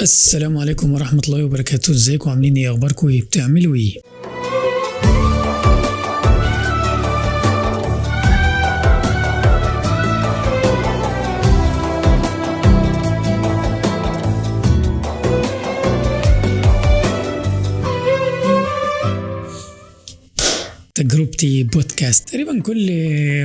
السلام عليكم ورحمة الله وبركاته. ازيكم؟ عاملين ايه؟ اخباركم ايه؟ بتعملوا ايه؟ تجربتي بودكاست. تقريبا كل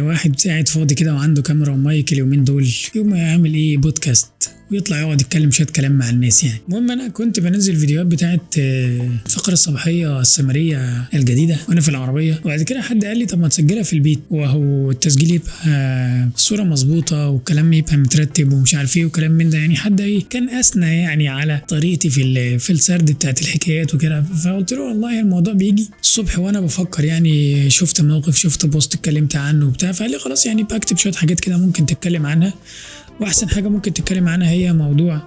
واحد قاعد فاضي كده وعنده كاميرا ومايك اليومين دول يوم يعمل ايه؟ بودكاست، ويطلع يقعد يتكلم شويه كلام مع الناس يعني. المهم انا كنت بنزل فيديوهات بتاعت الفقره الصباحيه السمريه الجديده وانا في العربيه، وبعد كده حد قال لي طب ما تسجلها في البيت، وهو التسجيل يبقى الصوره مظبوطه والكلام يبقى مترتب ومش عارف ايه وكلام من ده يعني. حد ايه كان اثنى يعني على طريقتي في السرد بتاعت الحكايات وكده، فقلت له والله الموضوع بيجي الصبح وانا بفكر يعني، شفت موقف، شفت بوست اتكلمت عنه وبتاع، فقال لي خلاص يعني بكتب شويه حاجات كده ممكن تتكلم عنها، واحسن حاجه ممكن تتكلم عنها هي موضوع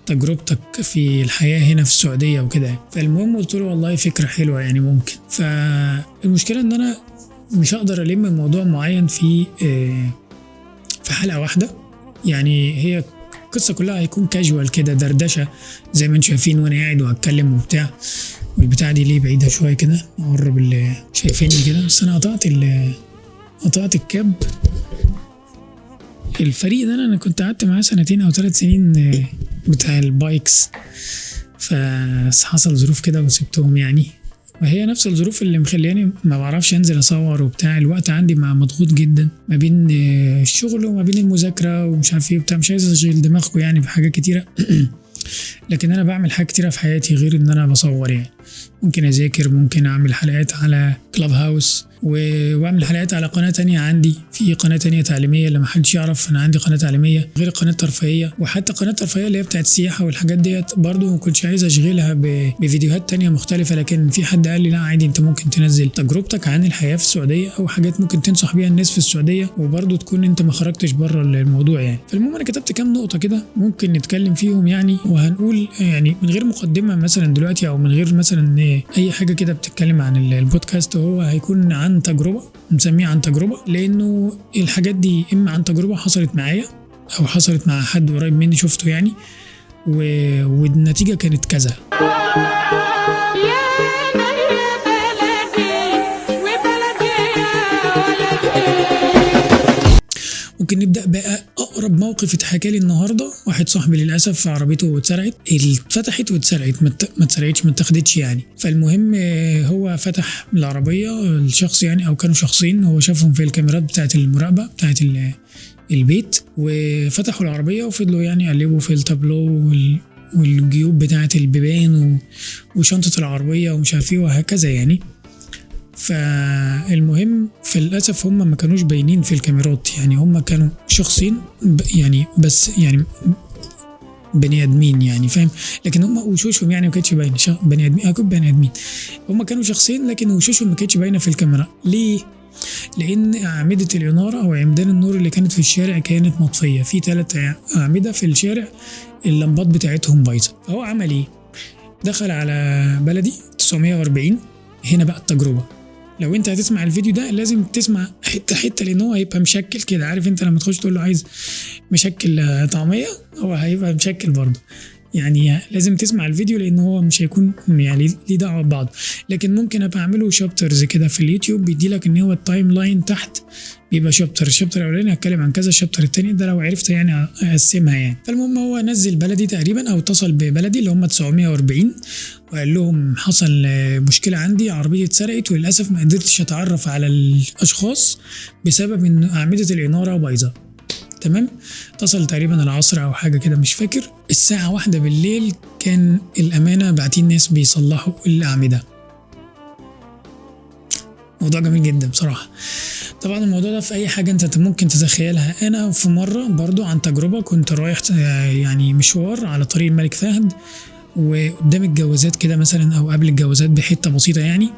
تجربتك في الحياه هنا في السعوديه وكده. فالمهم قلت له والله فكره حلوه يعني ممكن. فالمشكله ان انا مش هقدر الم موضوع معين في حلقه واحده يعني. هي القصه كلها هيكون كاجوال كده، دردشه زي ما انتم شايفين وانا قاعد وهتكلم وبتاع. والبتاع دي ليه بعيده شويه كده، اقرب اللي شايفيني كده، بس انا قطعت الكاب. الفريق ده انا كنت قعدت معاه 2 أو 3 سنين بتاع البايكس، فحصل ظروف كده وسبتهم يعني. وهي نفس الظروف اللي مخلياني ما بعرفش انزل اصور وبتاع. الوقت عندي مضغوط جدا ما بين الشغل وما بين المذاكره ومش عارف ايه وبتاع. مش عايز اشغل دماغكم يعني بحاجات كتيره لكن انا بعمل حاجات كتيره في حياتي غير ان انا بصور يعني. ممكن اذاكر، ممكن اعمل حلقات على كلاب هاوس، واعمل حلقات على قناه تانية عندي، في قناه تانية تعليميه اللي محدش يعرف انا عندي قناه تعليميه غير القناه الترفيهيه. وحتى قناه الترفيهيه اللي هي بتاعت السياحه والحاجات ديت برضو ما كنتش عايز اشغلها بفيديوهات تانية مختلفه. لكن في حد قال لي لا عادي، انت ممكن تنزل تجربتك عن الحياه في السعوديه او حاجات ممكن تنصح بيها الناس في السعوديه، وبرضو تكون انت ما خرجتش بره الموضوع يعني. فالمهم انا كتبت كام نقطه كده ممكن نتكلم فيهم يعني، وهنقول يعني من غير مقدمه مثلا دلوقتي، او من غير مثلا اي حاجه كده بتتكلم عن البودكاست. هو هيكون عن تجربه، نسميه عن تجربه، لانه الحاجات دي اما عن تجربه حصلت معايا او حصلت مع حد قريب مني شفته يعني، والنتيجه كانت كذا. ممكن نبدأ بقى أقرب موقف اتحكى لي النهاردة. واحد صاحبي للأسف عربيته اتفتحت واتسرقت، ما اتسرقتش، ما اتاخدتش يعني. فالمهم هو فتح العربية، الشخص يعني أو كانوا شخصين، هو شافهم في الكاميرات بتاعة المراقبة بتاعة البيت، وفتحوا العربية وفضلوا يعني يقلبوا في التابلو والجيوب بتاعة البيبان وشنطة العربية ومش عارف ايه وهكذا يعني. فالمهم في الأسف هم ما كانوش باينين في الكاميرات يعني، هم كانوا شخصين يعني، بس يعني بني ادمين يعني، فاهم؟ لكن هم وشوشهم يعني ما كانتش باينه بني ادمين، اكيد بني ادمين. هم كانوا شخصين لكن وشوشهم ما كانتش باينه في الكاميرا. ليه؟ لان اعمده الاناره او عمدان النور اللي كانت في الشارع كانت مطفيه. في 3 اعمده في الشارع اللمبات بتاعتهم بايظه. فهو عمل ايه؟ دخل على بلدي 940. هنا بقى التجربه. لو انت هتسمع الفيديو ده لازم تسمع حته لان هو هيبقى مشكل كده. عارف انت لما تخش تقول له عايز مشكل طعميه، هو هيبقى مشكل برضه يعني. لازم تسمع الفيديو لان هو مش هيكون يعني ليه دعوه ببعض. لكن ممكن ابقى اعمله شابترز كده في اليوتيوب، بيدي لك ان هو التايم لاين تحت بيبقى شابتر. الشابتر الاولاني هتكلم عن كذا، الشابتر الثاني ده لو عرفت يعني اقسمها يعني. فالمهم هو نزل بلدي تقريبا او اتصل ببلدي اللي هم 940 وقال لهم حصل مشكله عندي، عربيتي اتسرقت وللاسف ما قدرتش اتعرف على الاشخاص بسبب ان اعمده الاناره بايظه. تمام. اتصل تقريبا العصر او حاجه كده مش فاكر. الساعه 1 بالليل كان الامانه باعتين ناس بيصلحوا الاعمده. موضوع جميل جدا بصراحه. طبعا الموضوع ده في اي حاجه انت ممكن تتخيلها. انا في مره برضو عن تجربه، كنت رايح يعني مشوار على طريق الملك فهد، وقدام الجوازات كده مثلا او قبل الجوازات بحته بسيطه يعني،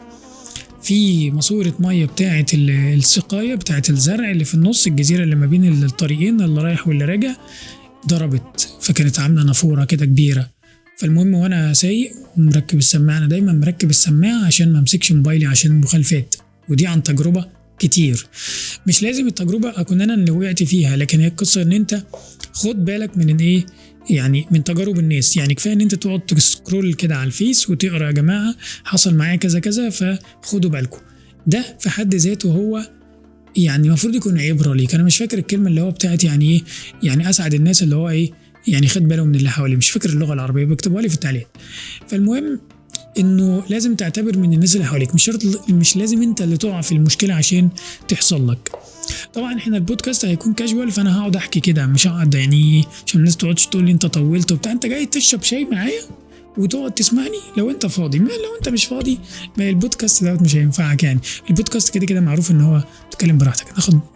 في ماسوره ميه بتاعه السقايه بتاعه الزرع اللي في النص، الجزيره اللي ما بين الطريقين اللي رايح واللي راجع، ضربت. فكانت عامله نافوره كده كبيره. فالمهم وانا سايق ومركب السماعه، انا دايما مركب السماعه عشان ما امسكش موبايلي عشان المخالفات. ودي عن تجربه كتير. مش لازم التجربه اكون انا اللي وقعت فيها، لكن هي القصه ان انت خد بالك من ايه، يعني من تجارب الناس. يعني كفايه ان انت تقعد تسكرول كده على الفيس وتقرا يا جماعه حصل معايا كذا كذا فخدوا بالكم. ده في حد ذاته هو يعني المفروض يكون عبره ليك. انا مش فاكر الكلمه اللي هو بتاعت يعني ايه، يعني اسعد الناس اللي هو ايه، يعني خد باله من اللي حواليه. مش فاكر اللغه العربيه، بكتبوها لي في التعليق. فالمهم انه لازم تعتبر من الناس اللي حواليك، مش شرط، مش لازم انت اللي تقع في المشكله عشان تحصل لك. طبعا احنا البودكاست هيكون كاجوال، فانا هقعد احكي كده، مش هقعد يعني عشان الناس تقعدش تقول لي انت طولت وبتاع. انت جاي تشرب شاي معايا وتقعد تسمعني لو انت فاضي، ما لو انت مش فاضي ما البودكاست دوت مش هينفعك. يعني البودكاست كده كده معروف ان هو تتكلم براحتك.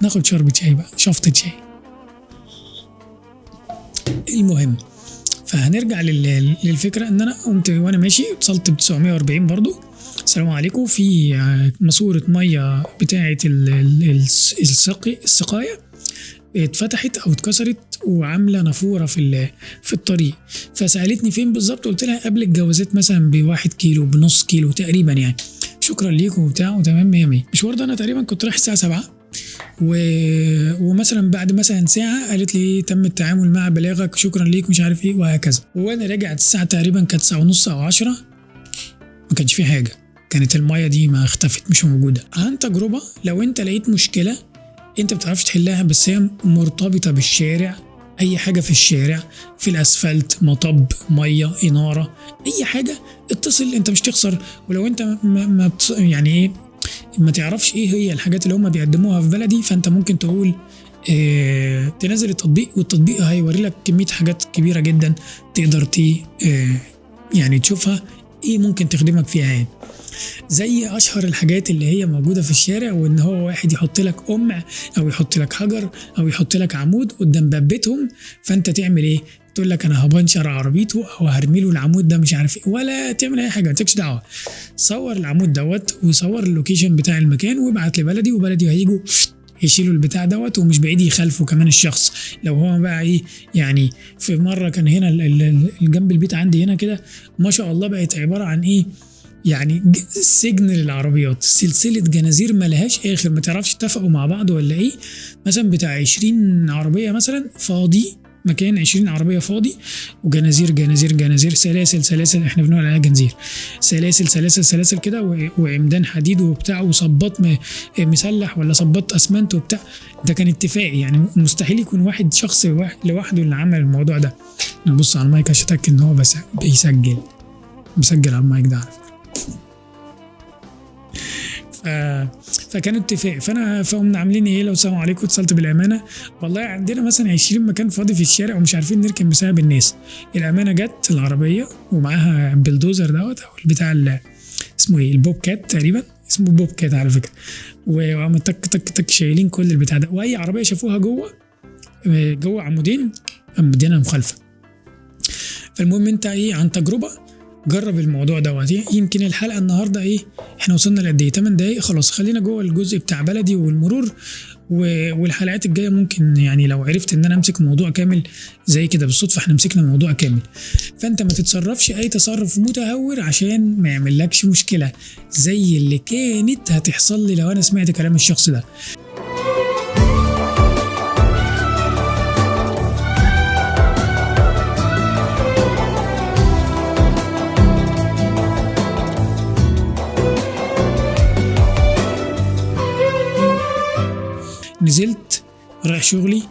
ناخد شربة شاي بقى، شفطة شاي. المهم، فهنرجع للفكره ان انا قمت وانا ماشي اتصلت ب 940 برضو. السلام عليكم، في ماسوره ميه بتاعه السقايه اتفتحت او اتكسرت وعامله نافوره في الطريق. فسالتني فين بالظبط، قلت لها قبل الجوازات مثلا ب1 كيلو بنص كيلو تقريبا يعني. شكرا ليكم وبتاع وتمام 100 100. مشوار ده انا تقريبا كنت رايح الساعه 7 ومثلا بعد مثلا ساعه قالت لي تم التعامل مع بلاغك، شكرا ليك مش عارف ايه وهكذا. وانا راجع الساعه تقريبا كانت 9:30 او 10، ما كانش في حاجه، كانت الميه دي ما اختفت مش موجوده. عن تجربه، لو انت لقيت مشكله انت بتعرفش تحلها بس هي مرتبطه بالشارع، اي حاجه في الشارع، في الاسفلت، مطب، ميه، اناره، اي حاجه، اتصل، انت مش تخسر. ولو انت يعني ايه ما تعرفش ايه هي الحاجات اللي هم بيقدموها في بلدي، فانت ممكن تقول تنزل التطبيق، والتطبيق هيوري لك كميه حاجات كبيره جدا تقدر يعني تشوفها ايه ممكن تخدمك فيها. يعني زي اشهر الحاجات اللي هي موجوده في الشارع، وان هو واحد يحط لك قمع او يحط لك حجر او يحط لك عمود قدام باب بيتهم، فانت تعمل ايه؟ تقول لك انا هبنشر عربيته او هرمي له العمود ده مش عارف ايه، ولا تعمل اي حاجه، مالكش دعوه. صور العمود دوت وصور اللوكيشن بتاع المكان وابعت لبلدي، وبلدي هيجوا يشيلوا البتاع دوت، ومش بعيد يخالفوا كمان الشخص. لو هو بقى ايه يعني، في مره كان هنا جنب البيت عندي هنا كده ما شاء الله بقت عباره عن ايه يعني سجن للعربيات، سلسله جنازير ملهاش اخر، ما تعرفش اتفقوا مع بعض ولا ايه. مثلا بتاع 20 عربيه مثلا فاضي، مكان 20 عربيه فاضي، وجنازير جنازير جنازير، سلاسل احنا بنقول عليها جنزير، سلاسل كده، وعمدان حديد وبتاع، وصباط مسلح ولا صباط اسمنت وبتاع. ده كان اتفاق، يعني مستحيل يكون واحد شخص لوحده اللي عمل الموضوع ده. نبص على المايك عشان اتاكد ان هو بس بيسجل على المايك ده على فكره. فكان اتفاق. فقمنا عاملين ايه، لو سلام عليكم اتصلت بالامانه، والله عندنا مثلا 20 مكان فاضي في الشارع ومش عارفين نركن بسبب الناس. الامانه جت العربيه ومعاها بلدوزر دوت او البتاع اسمه ايه، البوب كات تقريبا، اسمه بوب كات على فكره، وقاموا تك تك تك شايلين كل البتاع ده، واي عربيه شافوها جوه عمودين مدينها مخالفه. فالمهم انت ايه، عن تجربه جرب الموضوع دوت. يمكن الحلقه النهارده ايه، احنا وصلنا لقد ايه 8 دقايق، خلاص خلينا جوه الجزء بتاع بلدي والمرور. والحلقات الجايه ممكن يعني لو عرفت ان انا امسك موضوع كامل زي كده بالصدفه، احنا مسكنا موضوع كامل. فانت ما تتصرفش اي تصرف متهور عشان ما يعملكش مشكله زي اللي كانت هتحصل لي لو انا سمعت كلام الشخص ده. نزلت رايح شغلي،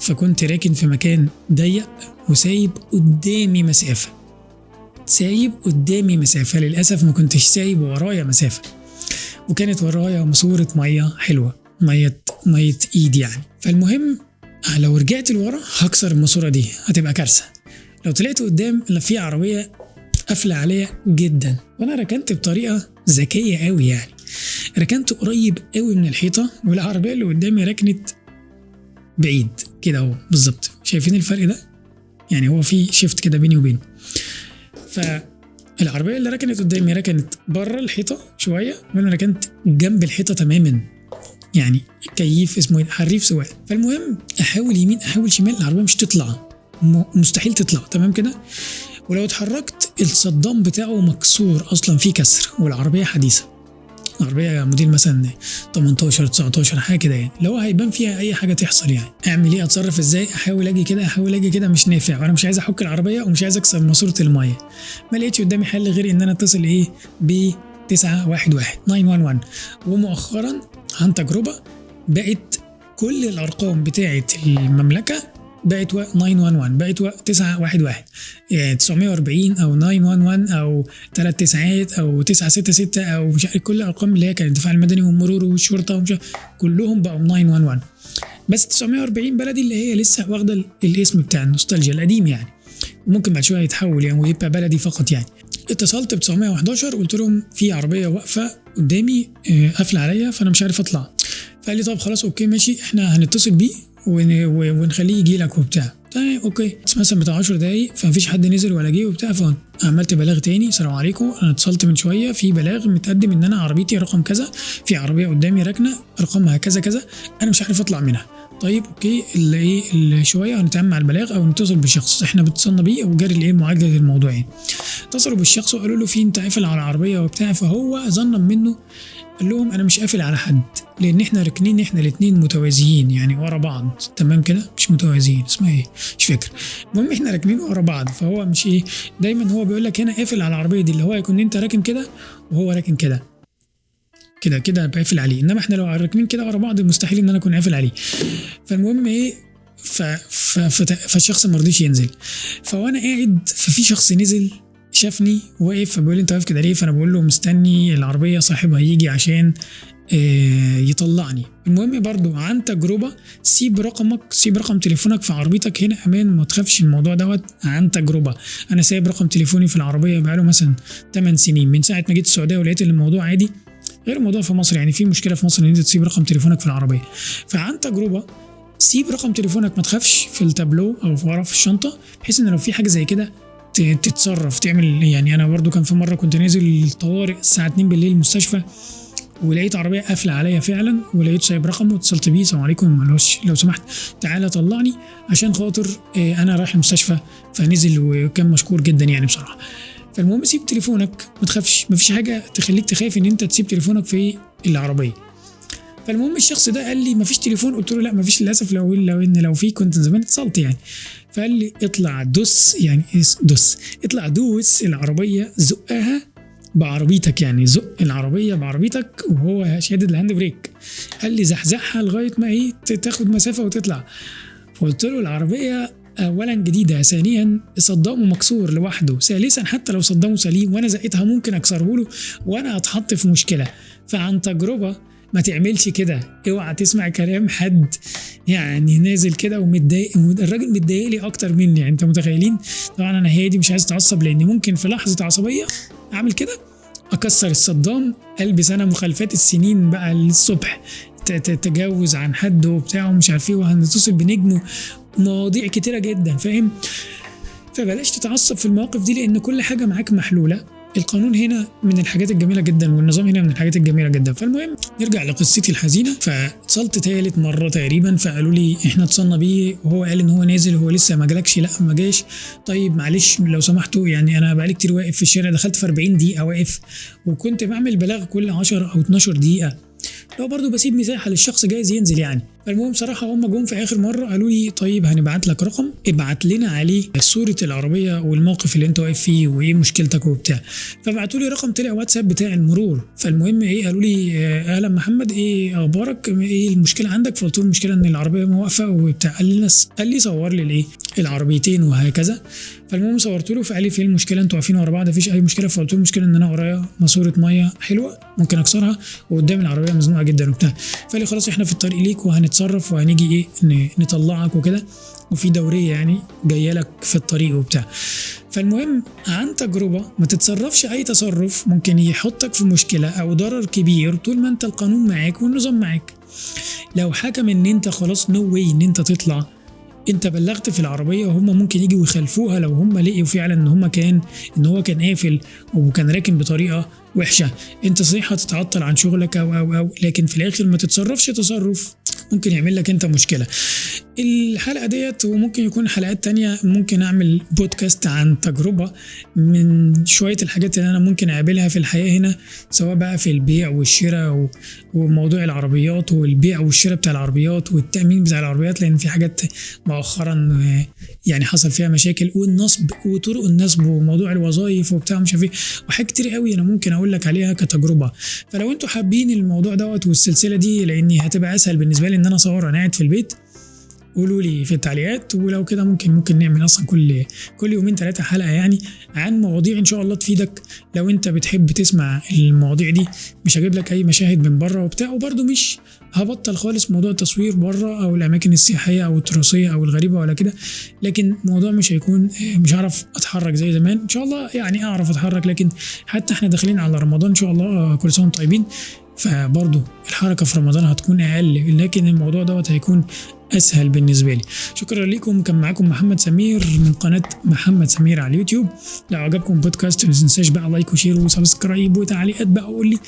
فكنت راكن في مكان ضيق وسايب قدامي مسافة، للأسف ما كنتش سايب ورايا مسافة، وكانت ورايا ماسورة مية حلوة، مية ايد يعني. فالمهم لو رجعت لورا هكسر الماسورة دي، هتبقى كارثة. لو طلعت قدام في عربية قافلة عليا جدا، وانا ركنت بطريقة ذكية قوي، يعني ركنت قريب قوي من الحيطة، والعربية اللي قدامي ركنت بعيد كده اهو بالظبط. شايفين الفرق ده؟ يعني هو في شيفت كده بيني وبينه. فالعربية اللي ركنت قدامي ركنت بره الحيطة شوية، وانا ركنت جنب الحيطة تماما، يعني كيف اسمه ايه، حريف سواق. فالمهم احاول يمين احاول شمال، العربية مش تطلع، مستحيل تطلع تمام كده. ولو اتحركت الصدام بتاعه مكسور اصلا، فيه كسر، والعربية حديثة. عربيه موديل مثلا 18 19 حاجه كده يعني، لو هيبان فيها اي حاجه تحصل يعني اعمل ايه؟ اتصرف ازاي؟ احاول اجي كده مش نافع، وانا مش عايز احك العربيه ومش عايز اكسر ماسوره الميه. ما لقيتش قدامي حل غير ان انا اتصل ايه ب 911 911. ومؤخرا عن تجربه بقت كل الارقام بتاعه المملكه بقت 911 بقت 911 يعني 940 او 911 او 3 تسعات او 966 او مش عارف كل الارقام اللي هي كانت الدفاع المدني والمرور والشرطه ومش كلهم بقوا 911. بس 940 بلدي اللي هي لسه واخده الاسم بتاع النوستالجيا القديم يعني، وممكن بعد شويه يتحول يعني ويبقى بلدي فقط يعني. اتصلت ب 911 قلت لهم في عربيه واقفه قدامي قافله عليا فانا مش عارف اطلع. فقال لي طب خلاص اوكي ماشي احنا هنتصل بيه ونخليه يجي لك وبتاع. تمام اوكي. بس مثلا بتاع 10 دقايق فمفيش حد نزل ولا جه وبتاع، فعملت بلاغ تاني. السلام عليكم انا اتصلت من شويه في بلاغ متقدم ان انا عربيتي رقم كذا، في عربيه قدامي راكنه رقمها كذا كذا انا مش عارف اطلع منها. طيب اوكي اللي شويه هنتعامل مع البلاغ او نتصل بالشخص احنا اتصلنا بيه وجاري الايه معالجه الموضوع يعني. اتصلوا بالشخص وقالوا له في انت قافل على العربيه وبتاع، فهو ظنا منه قال لهم انا مش قافل على حد لان احنا راكنين احنا الاثنين متوازيين يعني ورا بعض. تمام كده مش متوازيين اسمها ايه مش فاكر. المهم احنا راكنين ورا بعض فهو مش ايه، دايما هو بيقول لك هنا قافل على العربيه دي اللي هو يكون انت راكن كده وهو راكن كده كده بقفل عليه، انما احنا لو راكنين كده ورا بعض مستحيل ان انا اكون قافل عليه. فالمهم ايه فالشخص ما رضيش ينزل. فوانا قاعد ففي شخص نزل شافني واقف فبيقول لي انت واقف كده ليه؟ فانا بقول له مستني العربيه صاحبها يجي عشان يطلعني. المهم برضو عن تجربه سيب رقم تليفونك في عربيتك هنا امان، ما تخافش الموضوع دوت. عن تجربه انا سايب رقم تليفوني في العربيه بقاله مثلا 8 سنين من ساعه ما جيت السعوديه ولقيت ان الموضوع عادي، غير الموضوع في مصر يعني في مشكله في مصر ان انت تسيب رقم تليفونك في العربيه. فعن تجربه سيب رقم تليفونك ما تخافش في التابلو او ورا في الشنطه بحيث ان لو في حاجه زي كده تتصرف تعمل يعني. انا برضو كان في مره كنت نازل طوارئ الساعه 2 بالليل المستشفى ولقيت عربيه قافله عليا فعلا ولقيت سايب رقمه واتصلت بيه السلام عليكم لو سمحت تعالى طلعني عشان خاطر انا رايح المستشفى. فنزل وكان مشكور جدا يعني بصراحه. فالمهم سيب تليفونك ما تخافش، مفيش حاجه تخليك تخاف ان انت تسيب تليفونك في العربيه. فالمهم الشخص ده قال لي مفيش تليفون، قلت له لا مفيش للاسف، لو في كنت زمان اتصلت يعني. فقال لي اطلع دوس يعني اطلع دوس العربيه زقها بعربيتك يعني زق العربيه بعربيتك وهو شادد الهاند بريك. قال لي زحزحها لغايه ما ايه تاخد مسافه وتطلع. فقلت له العربيه اولا جديده، ثانيا صدامه مكسور لوحده، ثالثا حتى لو صدامه سليم وانا زقتها ممكن اكسره له وانا هتحط في مشكله. فعن تجربه ما تعملش كده، اوعى تسمع كلام حد يعني نازل كده ومتضايق. الراجل متضايق لي اكتر مني يعني انت متخيلين. طبعا انا هادي مش عايز اتعصب لان ممكن في لحظه عصبيه اعمل كده اكسر الصدام، البس انا مخالفات السنين بقى للصبح، تتجاوز عن حد وبتاع ومش عارف ايه وهنتصل بنجم مواضيع كتيره جدا فاهم. فبلاش تتعصب في المواقف دي لان كل حاجه معاك محلوله. القانون هنا من الحاجات الجميله جدا والنظام هنا من الحاجات الجميله جدا. فالمهم نرجع لقصتي الحزينه. فاتصلت تالت مره تقريبا فقالوا لي احنا اتصلنا بيه وهو قال ان هو نازل، هو لسه ما جالكش؟ لا ما جاش. طيب معلش لو سمحتوا يعني انا بقالي كتير واقف في الشارع، دخلت في 40 دقيقه واقف وكنت بعمل بلاغ كل 10 او 12 دقيقه، لو برضو بسيب مساحه للشخص جايز ينزل يعني. فالمهم صراحه هم جم في اخر مره قالوا لي طيب هنبعت لك رقم ابعت لنا عليه صوره العربيه والموقف اللي انت واقف فيه وايه مشكلتك وبتاع. فبعتوا لي رقم طلع واتساب بتاع المرور. فالمهم ايه قالوا لي اهلا محمد ايه اخبارك ايه المشكله عندك؟ فقلت لهم المشكله ان العربيه واقفه وبتاع. قال لي صور لي الايه العربيتين وهكذا. فالمهم صورت له فقال لي فين المشكله انتوا واقفين ورا بعض مفيش اي مشكله. فقلت له المشكله ان انا ورايا ماسوره ميه حلوه ممكن اكسرها وقدام العربيه مزنوقه جدا وبتاع. فقال لي خلاص احنا في الطريق ليك وهنتصرف وهنيجي ايه نطلعك وكده وفي دوريه يعني جايه لك في الطريق وبتاع. فالمهم عن تجربه ما تتصرفش اي تصرف ممكن يحطك في مشكله او ضرر كبير طول ما انت القانون معاك والنظام معاك. لو حكم ان انت خلاص نو واي ان انت تطلع، انت بلغت في العربيه وهم ممكن يجوا يخالفوها لو هم لقوا فعلا ان هو كان قافل وكان راكن بطريقه وحشه، انت صحيح هتتعطل عن شغلك او لكن في الاخر ما تتصرفش تصرف ممكن يعمل لك انت مشكله. الحلقه ديت وممكن يكون حلقات تانية، ممكن اعمل بودكاست عن تجربه من شويه الحاجات اللي انا ممكن اقابلها في الحياه هنا، سواء بقى في البيع والشراء وموضوع العربيات والبيع والشراء بتاع العربيات والتامين بتاع العربيات، لان في حاجات مؤخرا يعني حصل فيها مشاكل، والنصب وطرق النصب وموضوع الوظائف وبتاع مش عارف ايه، وحاجات كتير قوي انا ممكن اقول لك عليها كتجربه. فلو انتوا حابين الموضوع دوت والسلسله دي، لاني هتبقى اسهل بالنسبه لي ان انا اصور وانا قاعد في البيت، قولوا لي في التعليقات. ولو كده ممكن نعمل اصلا كل يومين 3 حلقه يعني عن مواضيع ان شاء الله تفيدك. لو انت بتحب تسمع المواضيع دي، مش هجيب لك اي مشاهد من بره وبتاع، وبرده مش هبطل خالص موضوع التصوير بره او الاماكن السياحيه او التراثيه او الغريبه ولا كده، لكن الموضوع مش هيكون، مش هعرف اتحرك زي زمان ان شاء الله، يعني اعرف اتحرك، لكن حتى احنا داخلين على رمضان ان شاء الله، كل سنه وانتم طيبين، فبرضه الحركه في رمضان هتكون اقل، لكن الموضوع دوت هيكون اسهل بالنسبه لي. شكرا لكم، كان معاكم محمد سمير من قناه محمد سمير على اليوتيوب. لو عجبكم البودكاست ما تنساش بقى لايك وشير وسبسكرايب وتعليقات بقى، وقول لي.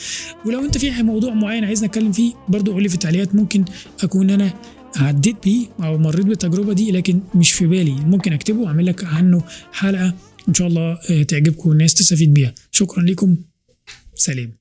ولو انت في موضوع معين عايزني اتكلم فيه برضو قول لي في التعليقات، ممكن اكون انا عديت بيه او مريت بالتجربه دي لكن مش في بالي، ممكن اكتبه واعمل لك عنه حلقه ان شاء الله تعجبكم والناس تستفيد بيها. شكرا لكم، سلام.